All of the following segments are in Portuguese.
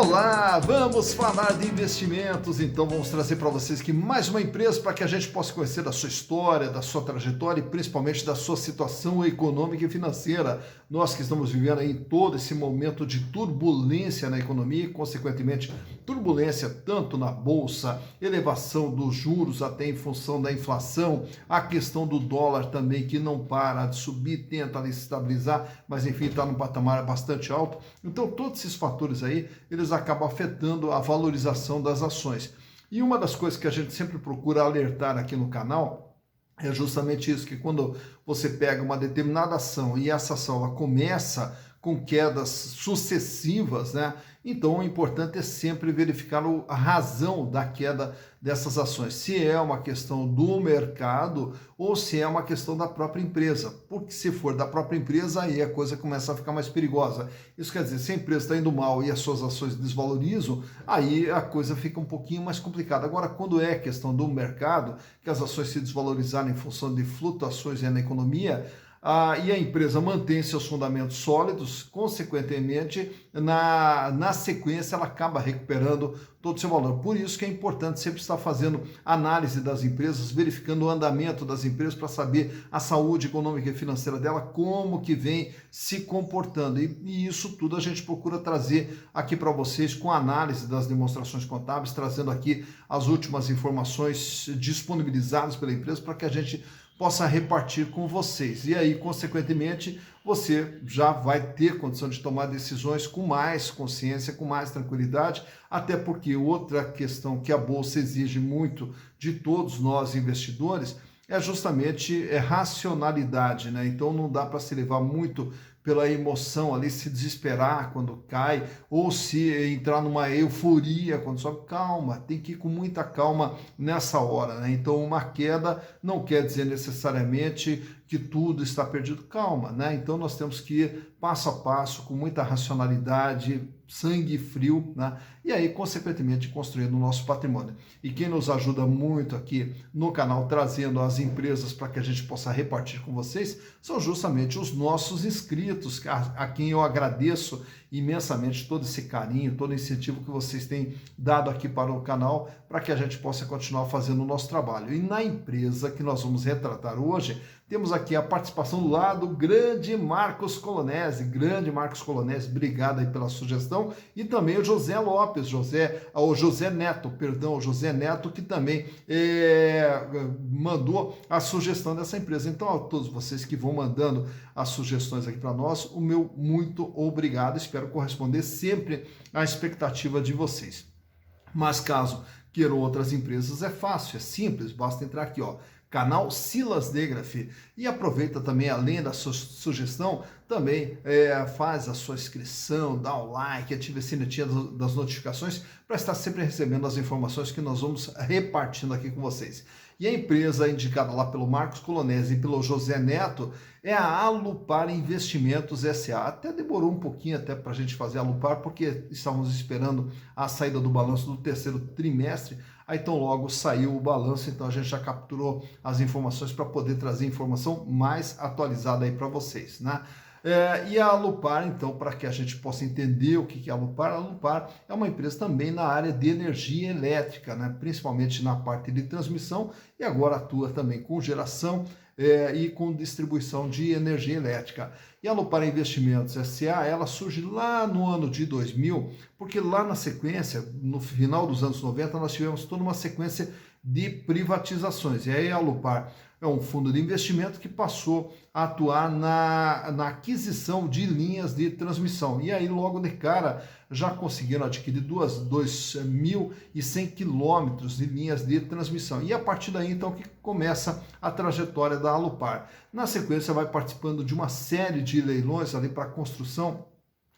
Olá, vamos falar de investimentos. Então vamos trazer para vocês aqui mais uma empresa para que a gente possa conhecer da sua história, da sua trajetória e principalmente da sua situação econômica e financeira. Nós que estamos vivendo aí todo esse momento de turbulência na economia e consequentemente turbulência tanto na bolsa, elevação dos juros até em função da inflação, a questão do dólar também que não para de subir, tenta ali se estabilizar, mas enfim está num patamar bastante alto. Então todos esses fatores aí eles acabam afetando a valorização das ações. E uma das coisas que a gente sempre procura alertar aqui no canal é justamente isso, que quando você pega uma determinada ação e essa ação ela começa com quedas sucessivas, né? Então o importante é sempre verificar a razão da queda dessas ações, se é uma questão do mercado ou se é uma questão da própria empresa, porque se for da própria empresa aí a coisa começa a ficar mais perigosa. Isso quer dizer, se a empresa está indo mal e as suas ações desvalorizam, aí a coisa fica um pouquinho mais complicada. Agora, quando é questão do mercado, que as ações se desvalorizaram em função de flutuações na economia, e a empresa mantém seus fundamentos sólidos, consequentemente, na sequência, ela acaba recuperando todo o seu valor. Por isso que é importante sempre estar fazendo análise das empresas, verificando o andamento das empresas para saber a saúde econômica e financeira dela, como que vem se comportando. E isso tudo a gente procura trazer aqui para vocês com análise das demonstrações contábeis, trazendo aqui as últimas informações disponibilizadas pela empresa para que a gente possa repartir com vocês. E aí, consequentemente, você já vai ter condição de tomar decisões com mais consciência, com mais tranquilidade, até porque outra questão que a Bolsa exige muito de todos nós investidores é justamente racionalidade, né? Então não dá para se levar muito pela emoção ali, se desesperar quando cai, ou se entrar numa euforia quando sobe. Calma, tem que ir com muita calma nessa hora, né? Então uma queda não quer dizer necessariamente que tudo está perdido. Calma, né? Então nós temos que ir passo a passo, com muita racionalidade, sangue frio, né? E aí, consequentemente, construindo o nosso patrimônio. E quem nos ajuda muito aqui no canal, trazendo as empresas para que a gente possa repartir com vocês, são justamente os nossos inscritos, a quem eu agradeço imensamente todo esse carinho, todo o incentivo que vocês têm dado aqui para o canal, para que a gente possa continuar fazendo o nosso trabalho. E na empresa que nós vamos retratar hoje, temos aqui a participação lá do grande Marcos Colonese. Grande Marcos Colonese, obrigado aí pela sugestão. E também o José Lopes, o José Neto, que também mandou a sugestão dessa empresa. Então, a todos vocês que vão mandando as sugestões aqui para nós, o meu muito obrigado. Espero corresponder sempre à expectativa de vocês. Mas caso queiram outras empresas, é fácil, é simples, basta entrar aqui, ó, canal Silas Degraf, e aproveita também, além da sua sugestão, também faz a sua inscrição, dá o like, ativa a sinetinha das notificações para estar sempre recebendo as informações que nós vamos repartindo aqui com vocês. E a empresa indicada lá pelo Marcos Colonese e pelo José Neto é a Alupar Investimentos S.A. Até demorou um pouquinho até para a gente fazer a Alupar, porque estávamos esperando a saída do balanço do terceiro trimestre. Aí tão logo saiu o balanço, então a gente já capturou as informações para poder trazer informação mais atualizada aí para vocês, né? E a Alupar, então, para que a gente possa entender o que é a Alupar é uma empresa também na área de energia elétrica, né? Principalmente na parte de transmissão, e agora atua também com geração e com distribuição de energia elétrica. E a Alupar Investimentos S.A., ela surge lá no ano de 2000, porque lá na sequência, no final dos anos 90, nós tivemos toda uma sequência de privatizações. E aí a Alupar é um fundo de investimento que passou a atuar na aquisição de linhas de transmissão. E aí, logo de cara, já conseguiram adquirir 2.100 quilômetros de linhas de transmissão. E a partir daí, então, que começa a trajetória da Alupar. Na sequência, vai participando de uma série de leilões ali para construção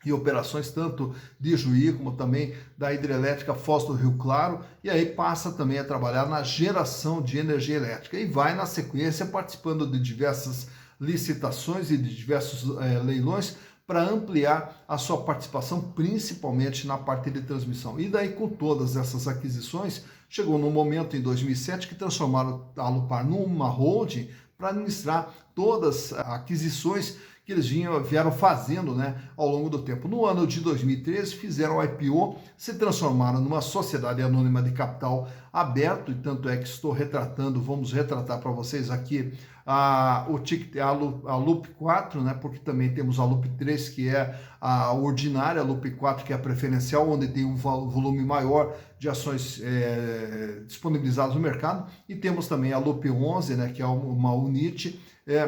e operações tanto de Juí como também da hidrelétrica Foz do Rio Claro, e aí passa também a trabalhar na geração de energia elétrica e vai na sequência participando de diversas licitações e de diversos leilões para ampliar a sua participação, principalmente na parte de transmissão. E daí, com todas essas aquisições, chegou no momento em 2007 que transformaram a Alupar numa holding para administrar todas as aquisições que eles vieram fazendo, né, ao longo do tempo. No ano de 2013, fizeram o IPO, se transformaram numa sociedade anônima de capital aberto, e tanto é que estou retratando, vamos retratar para vocês aqui a Loop 4, né, porque também temos a Loop 3, que é a ordinária, a Loop 4, que é a preferencial, onde tem um volume maior de ações disponibilizadas no mercado, e temos também a Loop 11, né, que é uma UNIT,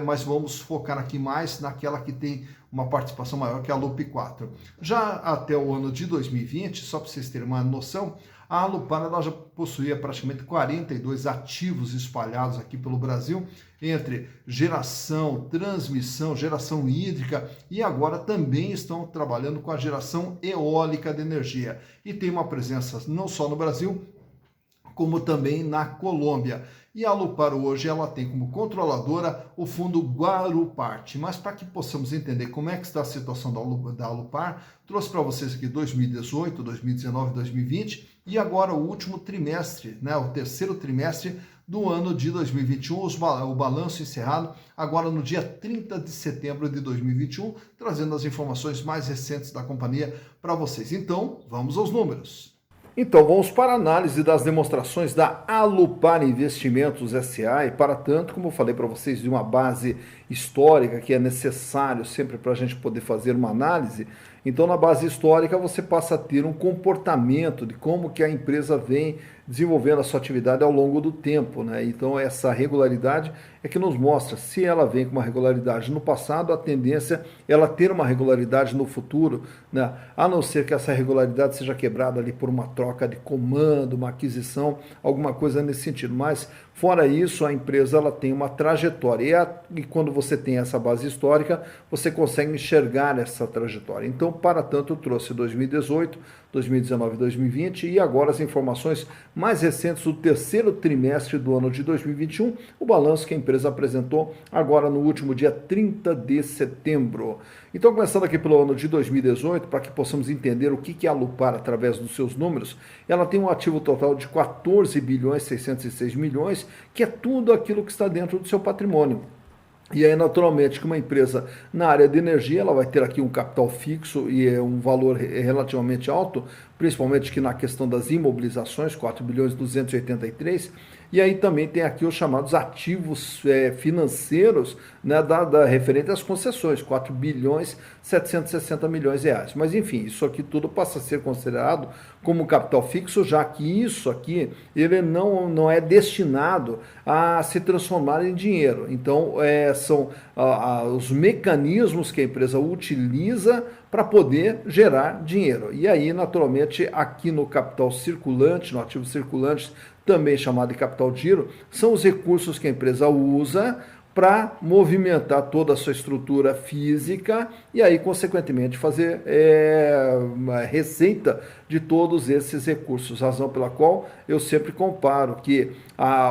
mas vamos focar aqui mais naquela que tem uma participação maior, que é a Loop 4. Já até o ano de 2020, só para vocês terem uma noção, a Alupar ela já possuía praticamente 42 ativos espalhados aqui pelo Brasil, entre geração, transmissão, geração hídrica, e agora também estão trabalhando com a geração eólica de energia. E tem uma presença não só no Brasil, como também na Colômbia. E a Alupar hoje ela tem como controladora o fundo Guaruparte. Mas para que possamos entender como é que está a situação da Alupar, trouxe para vocês aqui 2018, 2019, 2020 e agora o último trimestre, né, o terceiro trimestre do ano de 2021, o balanço encerrado agora no dia 30 de setembro de 2021, trazendo as informações mais recentes da companhia para vocês. Então, vamos aos números. Então, vamos para a análise das demonstrações da Alupar Investimentos S.A. e para tanto, como eu falei para vocês, de uma base histórica que é necessário sempre para a gente poder fazer uma análise. Então, na base histórica, você passa a ter um comportamento de como que a empresa vem desenvolvendo a sua atividade ao longo do tempo, né? Então, essa regularidade é que nos mostra se ela vem com uma regularidade no passado, a tendência é ela ter uma regularidade no futuro, né? A não ser que essa regularidade seja quebrada ali por uma troca de comando, uma aquisição, alguma coisa nesse sentido. Mas, fora isso, a empresa ela tem uma trajetória e quando você tem essa base histórica, você consegue enxergar essa trajetória. Então, para tanto, eu trouxe 2018, 2019 e 2020 e agora as informações mais recentes do terceiro trimestre do ano de 2021, o balanço que a empresa apresentou agora no último dia 30 de setembro. Então, começando aqui pelo ano de 2018, para que possamos entender o que é a Alupar através dos seus números, ela tem um ativo total de 14 bilhões 606 milhões, que é tudo aquilo que está dentro do seu patrimônio. E aí, naturalmente, que uma empresa na área de energia, ela vai ter aqui um capital fixo e é um valor relativamente alto, principalmente que na questão das imobilizações, 4 bilhões 283, e aí também tem aqui os chamados ativos financeiros, né, referente às concessões, 4 bilhões 760 milhões de reais. Mas enfim, isso aqui tudo passa a ser considerado como capital fixo, já que isso aqui ele não é destinado a se transformar em dinheiro. Então, são os mecanismos que a empresa utiliza para poder gerar dinheiro. E aí, naturalmente, aqui no capital circulante, no ativo circulante, também chamado de capital giro, são os recursos que a empresa usa para movimentar toda a sua estrutura física e aí, consequentemente, fazer uma receita de todos esses recursos, razão pela qual eu sempre comparo que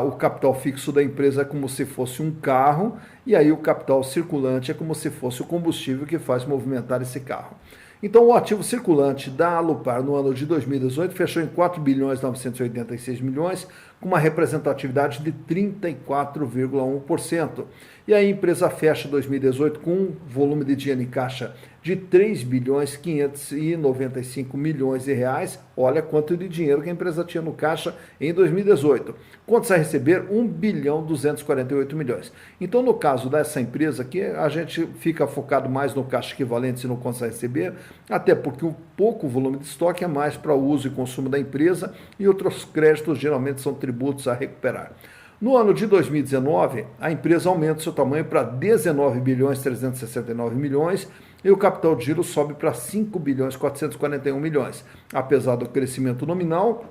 o capital fixo da empresa é como se fosse um carro e aí o capital circulante é como se fosse o combustível que faz movimentar esse carro. Então, o ativo circulante da Alupar no ano de 2018 fechou em 4 bilhões 986 milhões, com uma representatividade de 34,1%. E a empresa fecha 2018 com um volume de dinheiro em caixa de 3 bilhões 595 milhões de reais. Olha quanto de dinheiro que a empresa tinha no caixa em 2018. Contas a receber 1 bilhão 248 milhões. Então, no caso dessa empresa aqui, a gente fica focado mais no caixa equivalente e no contas a receber, até porque o pouco volume de estoque é mais para o uso e consumo da empresa e outros créditos geralmente são tributos a recuperar. No ano de 2019, a empresa aumenta seu tamanho para 19 bilhões 369 milhões e o capital de giro sobe para 5 bilhões 441 milhões. Apesar do crescimento nominal,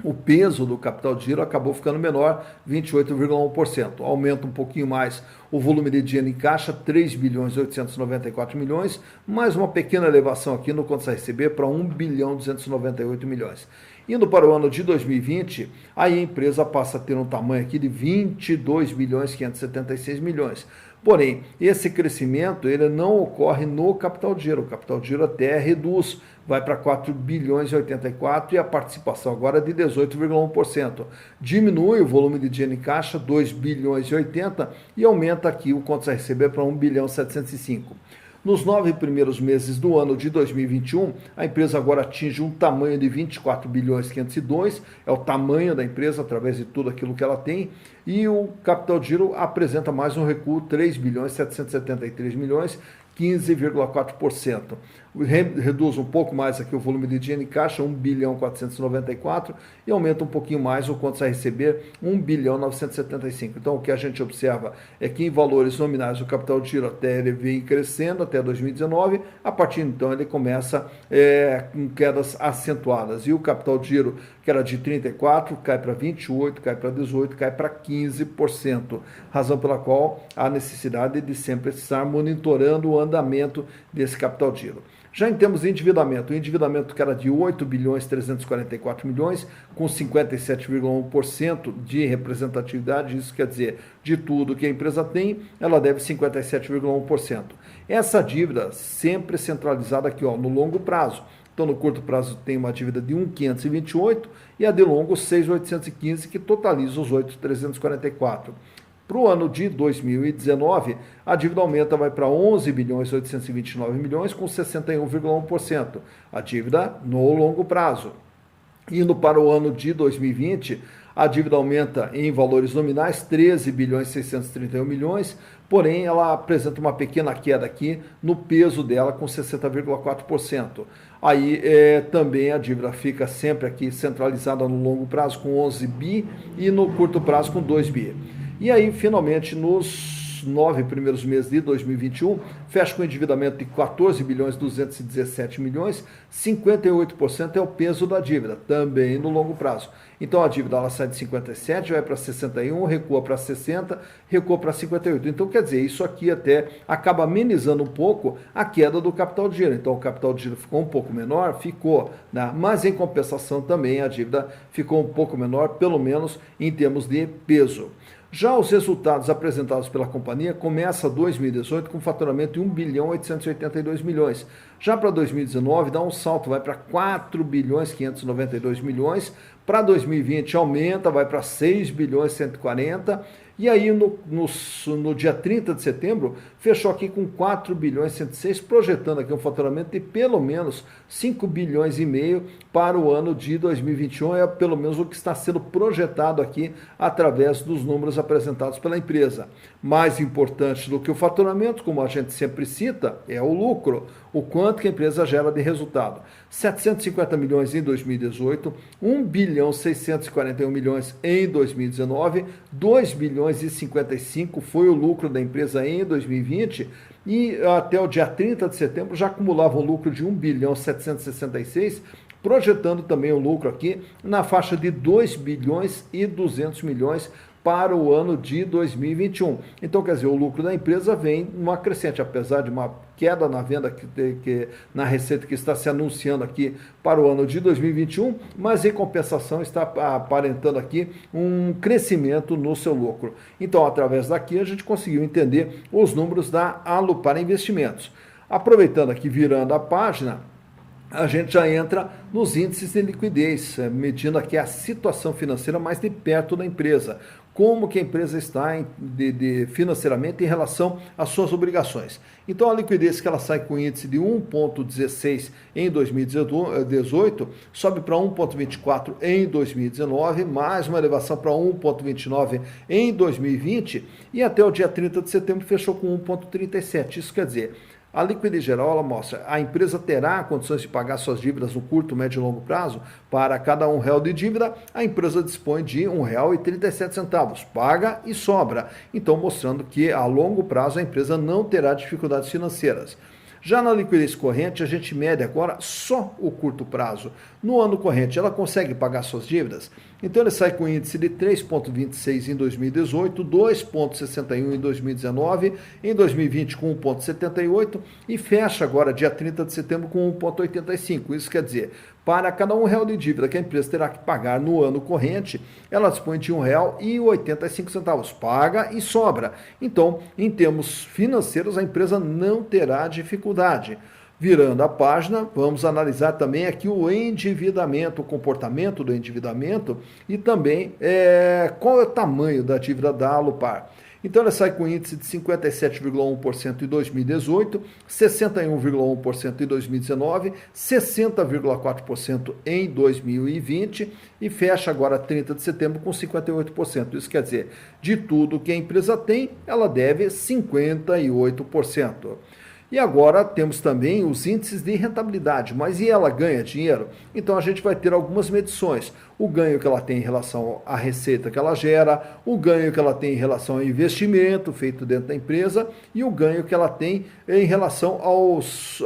o peso do capital de giro acabou ficando menor, 28,1%. Aumenta um pouquinho mais o volume de dinheiro em caixa, 3 bilhões 894 milhões, mais uma pequena elevação aqui no contas a receber para 1 bilhão 298 milhões. Indo para o ano de 2020, aí a empresa passa a ter um tamanho aqui de 22 bilhões 576 milhões, Porém, esse crescimento ele não ocorre no capital de giro. O capital de giro até reduz, vai para 4 bilhões e 84 e a participação agora é de 18,1%. Diminui o volume de dinheiro em caixa, 2 bilhões e 80 e aumenta aqui o contas a receber para 1 bilhão e 705. Nos 9 primeiros meses do ano de 2021, a empresa agora atinge um tamanho de 24 bilhões 502, é o tamanho da empresa através de tudo aquilo que ela tem, e o capital de giro apresenta mais um recuo, 3 bilhões 773 milhões, 15,4%. Reduz um pouco mais aqui o volume de dinheiro em caixa, 1 bilhão 494, e aumenta um pouquinho mais o contas a receber, 1 bilhão 975. Então, o que a gente observa é que em valores nominais o capital de giro até ele vem crescendo até 2019, a partir de então ele começa com quedas acentuadas. E o capital de giro, que era de 34, cai para 28, cai para 18, cai para 15%. Razão pela qual há necessidade de sempre estar monitorando o andamento desse capital de giro. Já em termos de endividamento, o endividamento que era de 8 bilhões 344 milhões, com 57,1% de representatividade, isso quer dizer, de tudo que a empresa tem, ela deve 57,1%. Essa dívida sempre centralizada aqui no longo prazo. Então, no curto prazo tem uma dívida de 1.528 e a de longo 6.815, que totaliza os 8.344. Para o ano de 2019, a dívida aumenta, vai para 11 bilhões 829 milhões, com 61,1%. A dívida no longo prazo. Indo para o ano de 2020, a dívida aumenta em valores nominais, 13 bilhões 631 milhões, porém ela apresenta uma pequena queda aqui no peso dela, com 60,4%. Aí também a dívida fica sempre aqui centralizada no longo prazo com 11 bi e no curto prazo com 2 bi. E aí, finalmente, nos 9 primeiros meses de 2021, fecha com endividamento de 14 bilhões 217 milhões, 58% é o peso da dívida, também no longo prazo. Então a dívida ela sai de 57, vai para 61, recua para 60, recua para 58. Então quer dizer, isso aqui até acaba amenizando um pouco a queda do capital de giro. Então o capital de giro ficou um pouco menor, ficou, né? Mas em compensação também a dívida ficou um pouco menor, pelo menos em termos de peso. Já os resultados apresentados pela companhia começa 2018 com faturamento de 1 bilhão 882 milhões. Já para 2019 dá um salto, vai para 4 bilhões 592 milhões. Para 2020 aumenta, vai para 6 bilhões 140. E aí no dia 30 de setembro fechou aqui com 4 bilhões 106, projetando aqui um faturamento de pelo menos 5 bilhões e meio para o ano de 2021, é pelo menos o que está sendo projetado aqui através dos números apresentados pela empresa. Mais importante do que o faturamento, como a gente sempre cita, é o lucro, o quanto que a empresa gera de resultado. 750 milhões em 2018, 1 bilhão 641 milhões em 2019, 2 bilhões e 55 foi o lucro da empresa em 2020 e até o dia 30 de setembro já acumulava um lucro de 1 bilhão 766, projetando também o lucro aqui na faixa de 2 bilhões e 200 milhões para o ano de 2021. Então, quer dizer, o lucro da empresa vem numa crescente, apesar de uma queda na venda, na receita que está se anunciando aqui para o ano de 2021, mas em compensação está aparentando aqui um crescimento no seu lucro. Então, através daqui, a gente conseguiu entender os números da Alupar Investimentos. Aproveitando aqui, virando a página, a gente já entra nos índices de liquidez, medindo aqui a situação financeira mais de perto da empresa. Como que a empresa está financeiramente em relação às suas obrigações. Então a liquidez que ela sai com índice de 1,16 em 2018, sobe para 1,24 em 2019, mais uma elevação para 1,29 em 2020 e até o dia 30 de setembro fechou com 1,37. Isso quer dizer, a liquidez geral ela mostra a empresa terá condições de pagar suas dívidas no curto, médio e longo prazo. Para cada R$1 de dívida, a empresa dispõe de R$1,37. Paga e sobra. Então, mostrando que a longo prazo a empresa não terá dificuldades financeiras. Já na liquidez corrente, a gente mede agora só o curto prazo. No ano corrente, ela consegue pagar suas dívidas? Então, ele sai com índice de 3,26 em 2018, 2,61 em 2019, em 2020 com 1,78 e fecha agora, dia 30 de setembro, com 1,85. Isso quer dizer, para cada R$1 de dívida que a empresa terá que pagar no ano corrente, ela dispõe de R$1,85. Paga e sobra. Então, em termos financeiros, a empresa não terá dificuldade. Virando a página, vamos analisar também aqui o endividamento, o comportamento do endividamento e também qual é o tamanho da dívida da Alupar. Então, ela sai com índice de 57,1% em 2018, 61,1% em 2019, 60,4% em 2020 e fecha agora 30 de setembro com 58%. Isso quer dizer, de tudo que a empresa tem, ela deve 58%. E agora temos também os índices de rentabilidade, mas e ela ganha dinheiro? Então a gente vai ter algumas medições. O ganho que ela tem em relação à receita que ela gera, o ganho que ela tem em relação ao investimento feito dentro da empresa e o ganho que ela tem em relação aos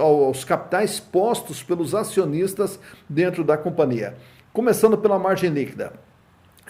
capitais postos pelos acionistas dentro da companhia. Começando pela margem líquida,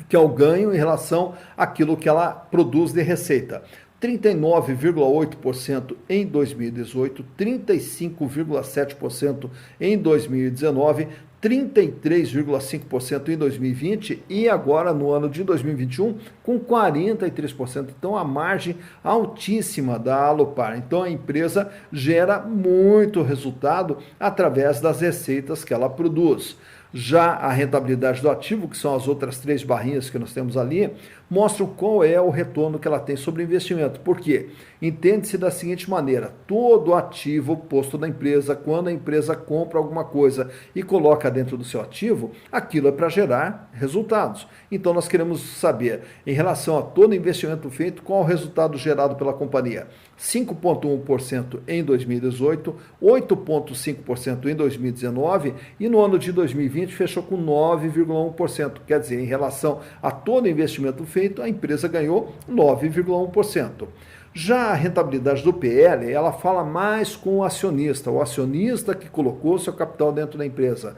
que é o ganho em relação àquilo que ela produz de receita. 39,8% em 2018, 35,7% em 2019, 33,5% em 2020 e agora no ano de 2021 com 43%. Então a margem altíssima da Alupar. Então a empresa gera muito resultado através das receitas que ela produz. Já a rentabilidade do ativo, que são as outras 3 barrinhas que nós temos ali, mostram qual é o retorno que ela tem sobre o investimento. Por quê? Entende-se da seguinte maneira, todo ativo posto na empresa, quando a empresa compra alguma coisa e coloca dentro do seu ativo, aquilo é para gerar resultados. Então nós queremos saber, em relação a todo investimento feito, qual o resultado gerado pela companhia. 5,1% em 2018, 8,5% em 2019 e no ano de 2020 fechou com 9,1%. Quer dizer, em relação a todo investimento feito, a empresa ganhou 9,1%. Já a rentabilidade do PL, ela fala mais com o acionista que colocou seu capital dentro da empresa.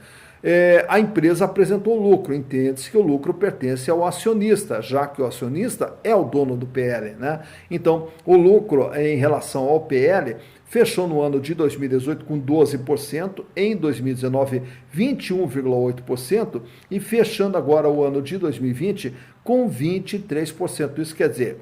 A empresa apresentou lucro, entende-se que o lucro pertence ao acionista, já que o acionista é o dono do PL, né? Então, o lucro em relação ao PL fechou no ano de 2018 com 12%, em 2019 21,8% e fechando agora o ano de 2020 com 23%. Isso quer dizer,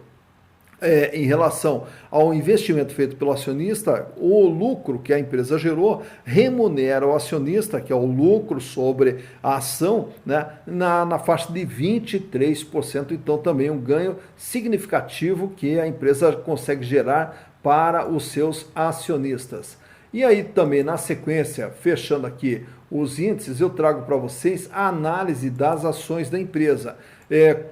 em relação ao investimento feito pelo acionista, o lucro que a empresa gerou remunera o acionista, que é o lucro sobre a ação, né, na faixa de 23%. Então, também um ganho significativo que a empresa consegue gerar para os seus acionistas. E aí também na sequência, fechando aqui os índices, eu trago para vocês a análise das ações da empresa.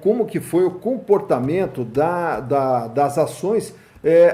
Como que foi o comportamento das ações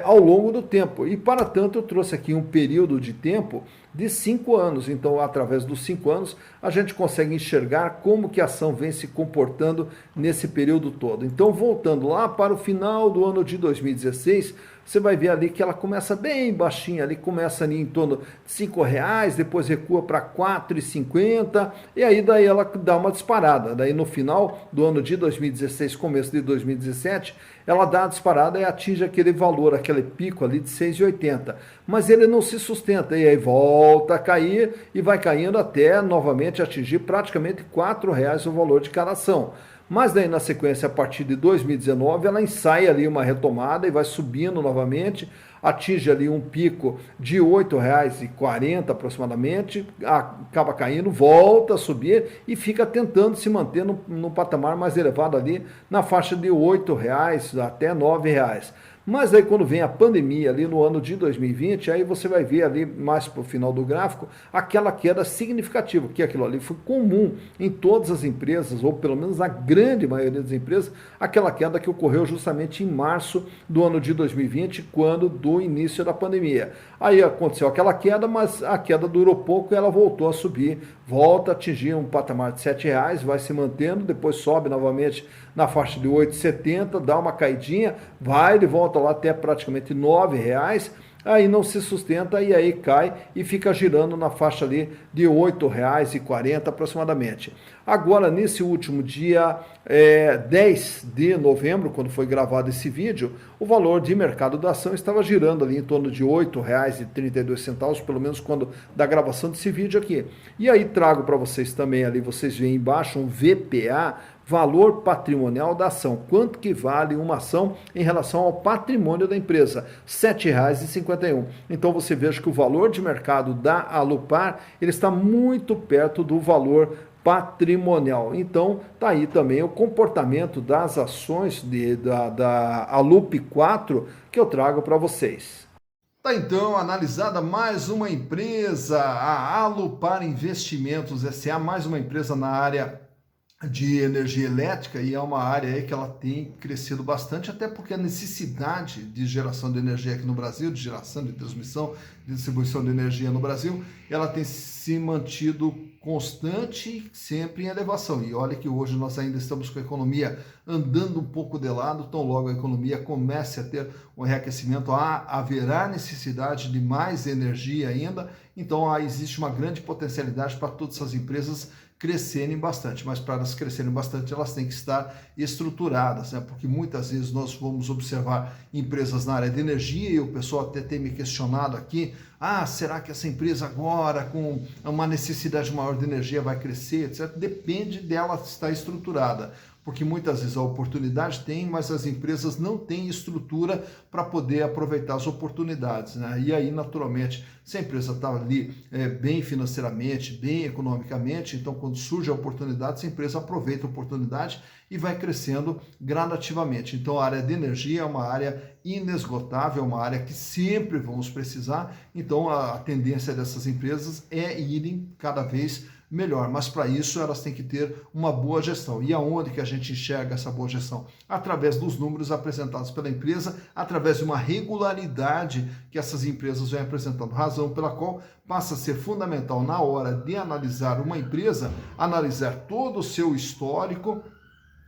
ao longo do tempo. E para tanto eu trouxe aqui um período de tempo de 5 anos. Então, através dos 5 anos, a gente consegue enxergar como que a ação vem se comportando nesse período todo. Então, voltando lá para o final do ano de 2016, você vai ver ali que ela começa bem baixinha, ali começa ali em torno de R$5, depois recua para R$4,50 e aí daí ela dá uma disparada. Daí no final do ano de 2016, começo de 2017, ela dá a disparada e atinge aquele valor, aquele pico ali de R$6,80. Mas ele não se sustenta e aí volta a cair e vai caindo até novamente atingir praticamente R$4 o valor de cada ação. Mas daí na sequência, a partir de 2019, ela ensaia ali uma retomada e vai subindo novamente, atinge ali um pico de R$8,40 aproximadamente, acaba caindo, volta a subir e fica tentando se manter no patamar mais elevado ali, na faixa de R$8 até R$9. Mas aí quando vem a pandemia ali no ano de 2020, aí você vai ver ali mais para o final do gráfico, aquela queda significativa, que aquilo ali foi comum em todas as empresas, ou pelo menos na grande maioria das empresas, aquela queda que ocorreu justamente em março do ano de 2020, quando do início da pandemia. Aí aconteceu aquela queda, mas a queda durou pouco e ela voltou a subir, volta a atingir um patamar de R$7, vai se mantendo, depois sobe novamente na faixa de R$8,70, dá uma caidinha, vai de volta lá até praticamente R$9, aí não se sustenta e aí cai e fica girando na faixa ali de R$ 8,40 aproximadamente. Agora, nesse último dia 10 de novembro, quando foi gravado esse vídeo, o valor de mercado da ação estava girando ali em torno de R$ 8,32, pelo menos quando da gravação desse vídeo aqui. E aí trago para vocês também ali, vocês veem embaixo um VPA, valor patrimonial da ação. Quanto que vale uma ação em relação ao patrimônio da empresa? R$ 7,51. Então você veja que o valor de mercado da Alupar, ele está muito perto do valor patrimonial. Então, tá aí também o comportamento das ações da Alup 4 que eu trago para vocês. Tá então analisada mais uma empresa, a Alupar Investimentos S.A., mais uma empresa na área de energia elétrica, e é uma área aí que ela tem crescido bastante, até porque a necessidade de geração de energia aqui no Brasil, de geração, de transmissão, de distribuição de energia no Brasil, ela tem se mantido constante, sempre em elevação. E olha que hoje nós ainda estamos com a economia andando um pouco de lado, tão logo a economia comece a ter um reaquecimento, haverá necessidade de mais energia ainda, então existe uma grande potencialidade para todas essas empresas crescerem bastante, mas para elas crescerem bastante, elas têm que estar estruturadas, né? Porque muitas vezes nós vamos observar empresas na área de energia, e o pessoal até tem me questionado aqui, será que essa empresa agora, com uma necessidade maior de energia, vai crescer, etc. Depende dela estar estruturada, porque muitas vezes a oportunidade tem, mas as empresas não têm estrutura para poder aproveitar as oportunidades, né? E aí, naturalmente, se a empresa está ali bem financeiramente, bem economicamente, então quando surge a oportunidade, essa empresa aproveita a oportunidade e vai crescendo gradativamente. Então a área de energia é uma área inesgotável, é uma área que sempre vamos precisar, então a tendência dessas empresas é irem cada vez melhor, mas para isso elas têm que ter uma boa gestão. E aonde que a gente enxerga essa boa gestão? Através dos números apresentados pela empresa, através de uma regularidade que essas empresas vêm apresentando, razão pela qual passa a ser fundamental na hora de analisar uma empresa, analisar todo o seu histórico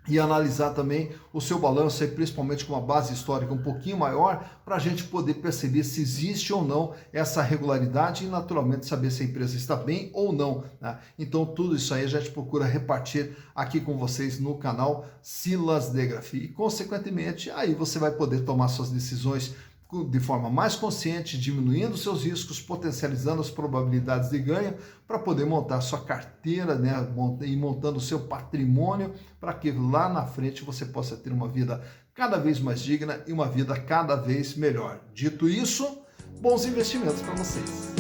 e analisar também o seu balanço, aí, principalmente com uma base histórica um pouquinho maior, para a gente poder perceber se existe ou não essa regularidade e, naturalmente, saber se a empresa está bem ou não, né? Então, tudo isso aí a gente procura repartir aqui com vocês no canal Silas de Grafia. E, consequentemente, aí você vai poder tomar suas decisões de forma mais consciente, diminuindo seus riscos, potencializando as probabilidades de ganho, para poder montar sua carteira, né, e montando o seu patrimônio, para que lá na frente você possa ter uma vida cada vez mais digna e uma vida cada vez melhor. Dito isso, bons investimentos para vocês.